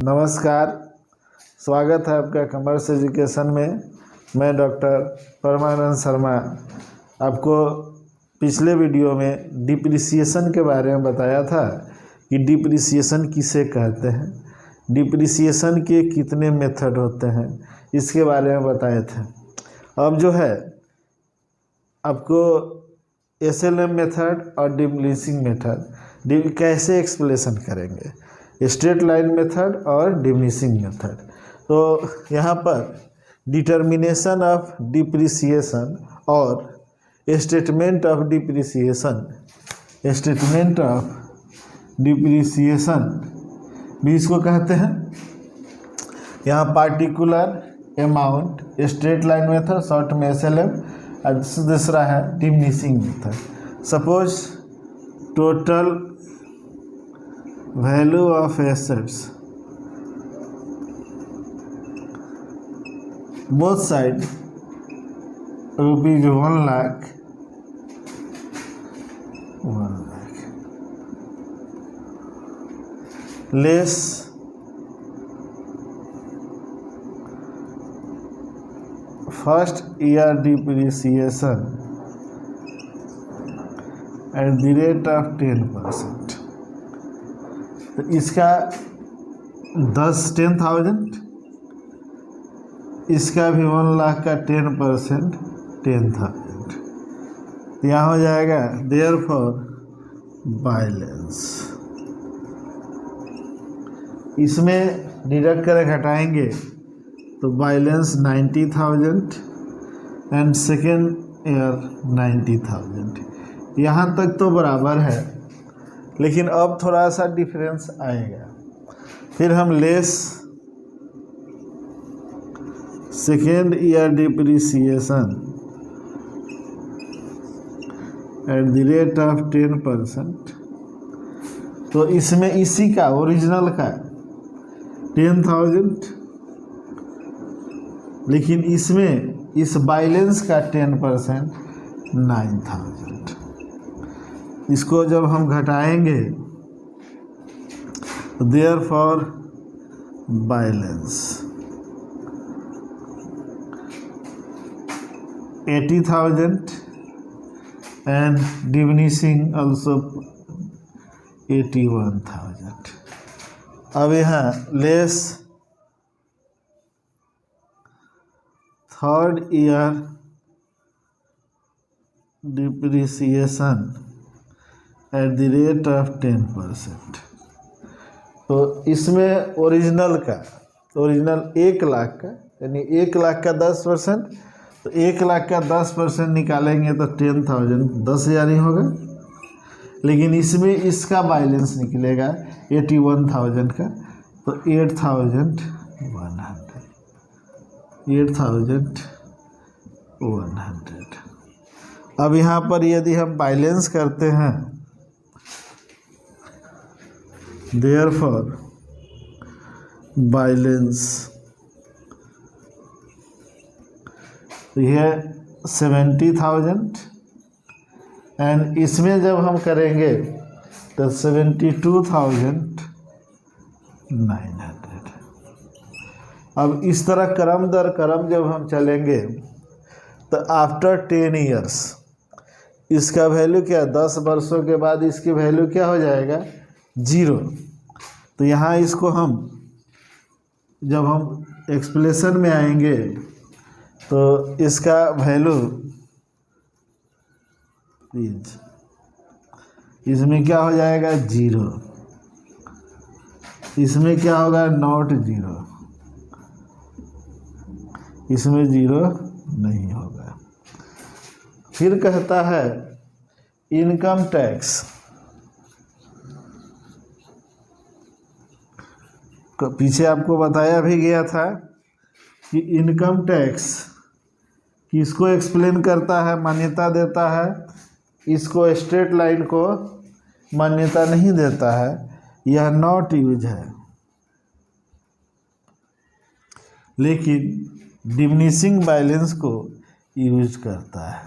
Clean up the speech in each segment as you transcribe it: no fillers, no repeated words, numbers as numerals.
नमस्कार, स्वागत है आपका कॉमर्स एजुकेशन में। मैं डॉक्टर परमानंद शर्मा आपको पिछले वीडियो में डिप्रिसिएशन के बारे में बताया था कि डिप्रिसिएशन किसे कहते हैं, डिप्रिसिएशन के कितने मेथड होते हैं, इसके बारे में बताए थे। अब जो है आपको एसएलएम मेथड और डिमिनिशिंग मेथड कैसे एक्सप्लेनेशन करेंगे, स्ट्रेट लाइन मेथड और डिमिनिशिंग मेथड। तो यहाँ पर डिटर्मिनेशन ऑफ डिप्रिसिएशन और स्टेटमेंट ऑफ डिप्रिसिएशन भी इसको कहते हैं। यहाँ particular amount straight line method, short में एसएलएम, और दूसरा है diminishing method. Suppose total value of assets both side ₹1 lakh less first year depreciation at the rate of 10%। तो इसका 10,000, इसका भी 1 लाख का 10% 10,000। यहाँ हो जाएगा देयरफॉर बैलेंस। इसमें डिडक्ट कर घटाएंगे तो बैलेंस 90,000 एंड सेकेंड ईयर 90,000। यहाँ तक तो बराबर है, लेकिन अब थोड़ा सा डिफरेंस आएगा। फिर हम less second year depreciation at the rate of 10%। तो इसमें इसी का ओरिजिनल का 10,000, लेकिन इसमें इस बैलेंस का 10% 9,000। इसको जब हम घटाएंगे therefore balance 80,000 and diminishing also 81,000। अब यहाँ less third year depreciation at the rate of 10%। तो इसमें ओरिजिनल 1 लाख का, यानी 1 लाख का 10%, तो 1 लाख का 10% निकालेंगे तो 10,000 10,000 ही होगा। लेकिन इसमें इसका बैलेंस निकलेगा 81,000 का, तो 8,100। अब यहाँ पर यदि हम बैलेंस करते हैं देयरफॉर बैलेंस, तो यह 70,000 एंड इसमें जब हम करेंगे तो 72,900। अब इस तरह क्रम दर क्रम जब हम चलेंगे तो आफ्टर 10 ईयर्स इसका वैल्यू क्या, 10 वर्षों के बाद इसकी वैल्यू क्या हो जाएगा, 0। तो यहाँ इसको हम जब हम एक्सप्लेनेशन में आएंगे तो इसका वैल्यू इसमें क्या हो जाएगा, 0। इसमें क्या होगा, नॉट 0। इसमें 0 नहीं होगा। फिर कहता है इनकम टैक्स। पीछे आपको बताया भी गया था कि इनकम टैक्स किसको एक्सप्लेन करता है, मान्यता देता है, इसको स्ट्रेट लाइन को मान्यता नहीं देता है, यह नॉट यूज है। लेकिन डिमिनिशिंग बैलेंस को यूज करता है।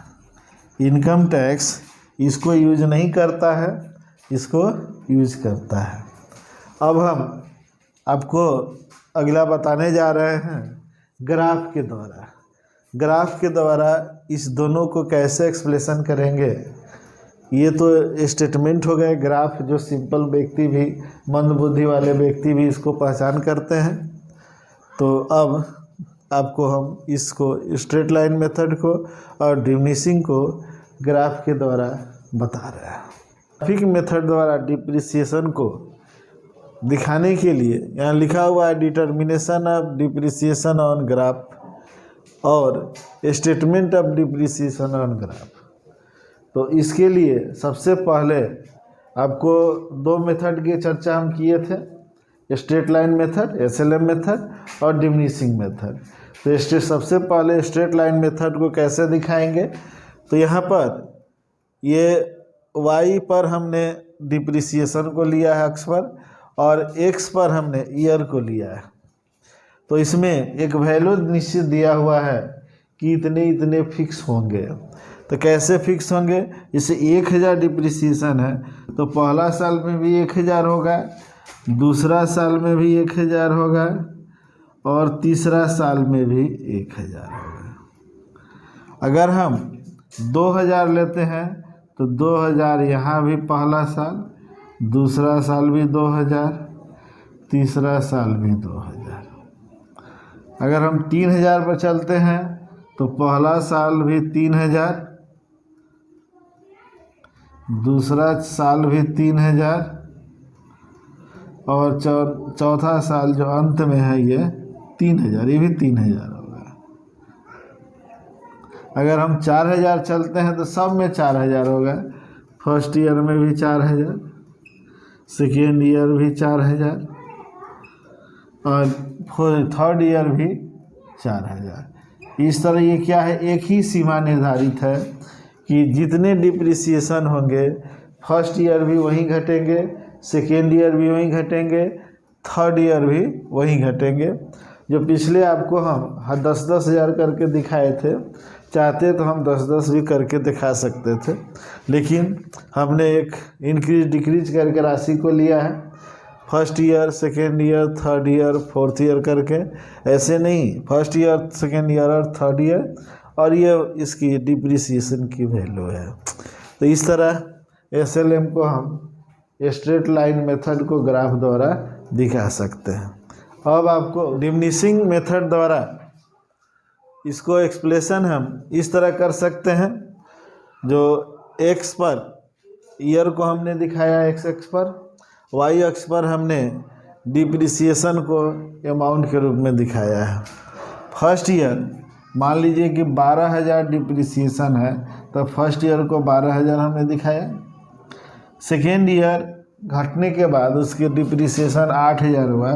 इनकम टैक्स इसको यूज नहीं करता है, इसको यूज करता है। अब हम आपको अगला बताने जा रहे हैं ग्राफ के द्वारा। ग्राफ के द्वारा इस दोनों को कैसे एक्सप्लेशन करेंगे। ये तो स्टेटमेंट हो गए ग्राफ, जो सिंपल व्यक्ति भी, मंदबुद्धि वाले व्यक्ति भी इसको पहचान करते हैं। तो अब आपको हम इसको स्ट्रेट लाइन मेथड को और डिमिनिशिंग को ग्राफ के द्वारा बता रहे हैं। ग्राफिक मेथड द्वारा डिप्रिसिएशन को दिखाने के लिए यहाँ लिखा हुआ है determination of depreciation on graph और statement of depreciation on graph. तो इसके लिए सबसे पहले आपको दो मेथड की चर्चा हम किए थे, straight line method SLM method और डिमिनिशिंग मेथड। तो सबसे पहले स्ट्रेट लाइन मेथड को कैसे दिखाएंगे। तो यहाँ पर ये y पर हमने डिप्रिसिएशन को लिया है अक्ष पर, और x पर हमने ईयर को लिया है। तो इसमें एक वैल्यू निश्चित दिया हुआ है कि इतने इतने फिक्स होंगे। तो कैसे फिक्स होंगे, जैसे 1000 डिप्रिसिएशन है तो पहला साल में भी 1000 होगा, दूसरा साल में भी 1000 होगा और तीसरा साल में भी 1000 होगा। अगर हम 2000 लेते हैं तो 2000 यहाँ भी पहला साल, दूसरा साल भी 2000, तीसरा साल भी 2000। अगर हम 3000 पर चलते हैं तो पहला साल भी 3000, दूसरा साल भी 3000 और चौथा साल जो अंत में है ये 3000, ये भी 3000 होगा। अगर हम 4000 चलते हैं तो सब में 4000 होगा। फर्स्ट ईयर में भी 4000, सेकेंड ईयर भी 4000 और थर्ड ईयर भी 4000। इस तरह ये क्या है, एक ही सीमा निर्धारित है कि जितने डिप्रिसिएशन होंगे फर्स्ट ईयर भी वहीं घटेंगे, सेकेंड ईयर भी वहीं घटेंगे, थर्ड ईयर भी वहीं घटेंगे। जो पिछले आपको हम 10-10 हज़ार करके दिखाए थे, चाहते तो हम 10-10 भी करके दिखा सकते थे, लेकिन हमने एक इंक्रीज डिक्रीज करके राशि को लिया है। First year, second year, third year, fourth year करके, ऐसे नहीं फर्स्ट ईयर, सेकेंड ईयर और थर्ड ईयर, और ये इसकी डिप्रिसिएशन की वैल्यू है। तो इस तरह SLM को हम स्ट्रेट लाइन मेथड को ग्राफ द्वारा दिखा सकते हैं। अब आपको डिमिनिशिंग मेथड द्वारा इसको एक्सप्लेशन हम इस तरह कर सकते हैं। जो x पर ईयर को हमने दिखाया x अक्ष पर, y अक्ष पर हमने डिप्रिसिएशन को अमाउंट के रूप में दिखाया है। फर्स्ट ईयर मान लीजिए कि 12000 डिप्रिसिएशन है तो फर्स्ट ईयर को 12000 हमने दिखाया। सेकेंड ईयर घटने के बाद उसके डिप्रिसिएशन 8000 हुआ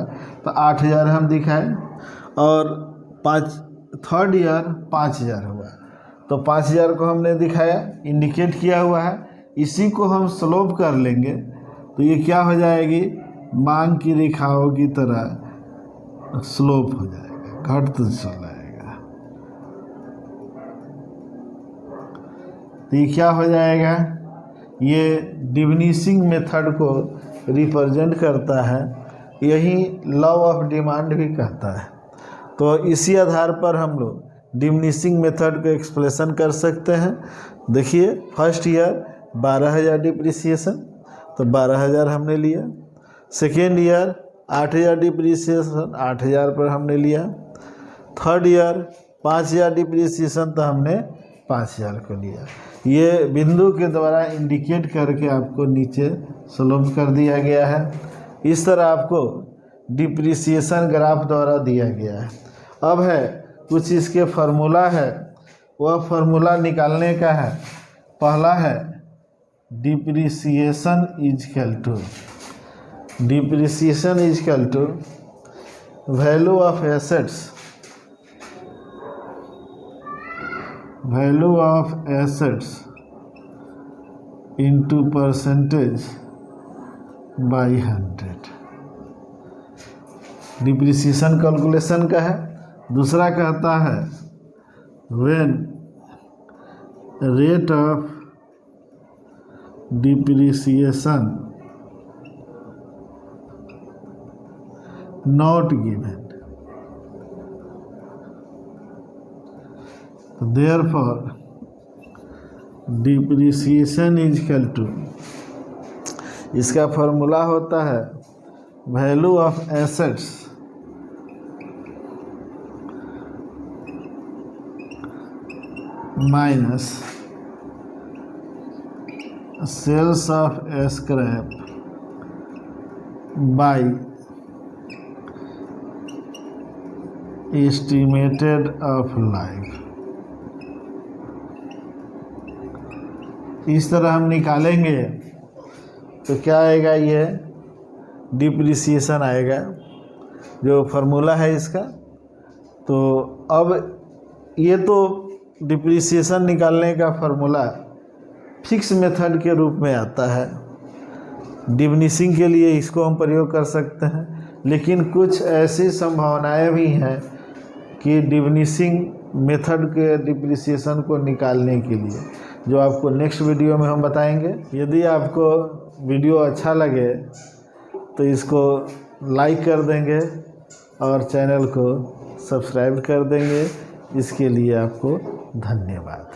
तो 8000 हम दिखाए, और थर्ड ईयर 5000 हुआ तो 5000 को हमने दिखाया, इंडिकेट किया हुआ है। इसी को हम स्लोप कर लेंगे तो ये क्या हो जाएगी, मांग की रेखाओं की तरह स्लोप हो जाएगा, घटता चला जाएगा। तो ये क्या हो जाएगा, ये डिमिनिशिंग मेथड को रिप्रेजेंट करता है, यही लॉ ऑफ डिमांड भी कहता है। तो इसी आधार पर हम लोग डिमिनिशिंग मेथड को एक्सप्लेशन कर सकते हैं। देखिए फर्स्ट ईयर 12000 डिप्रिसिएशन तो 12000 हमने लिया, सेकेंड ईयर 8000 डिप्रिसिएशन 8000 पर हमने लिया, थर्ड ईयर 5000 डिप्रिसिएशन तो हमने 5000 को लिया। ये बिंदु के द्वारा इंडिकेट करके आपको नीचे स्लोप कर दिया गया है। इस तरह आपको डिप्रिसिएशन ग्राफ द्वारा दिया गया है। अब है कुछ इसके फार्मूला है, वह फार्मूला निकालने का है। पहला है depreciation is equal to value of assets into percentage by 100। Depreciation calculation का है। दूसरा कहता है when rate of depreciation not given. Therefore, depreciation is equal to, इसका फॉर्मूला होता है value of assets minus sales of scrap by estimated of life. इस तरह हम निकालेंगे तो क्या आएगा, ये डिप्रिसिएशन आएगा जो फार्मूला है इसका। तो अब ये तो डिप्रिसिएशन निकालने का फार्मूला फिक्स मेथड के रूप में आता है। डिमिनिशिंग के लिए इसको हम प्रयोग कर सकते हैं, लेकिन कुछ ऐसी संभावनाएं भी हैं कि डिमिनिशिंग मेथड के डिप्रिसिएशन को निकालने के लिए, जो आपको नेक्स्ट वीडियो में हम बताएंगे। यदि आपको वीडियो अच्छा लगे तो इसको लाइक कर देंगे और चैनल को सब्सक्राइब कर देंगे। इसके लिए आपको धन्यवाद।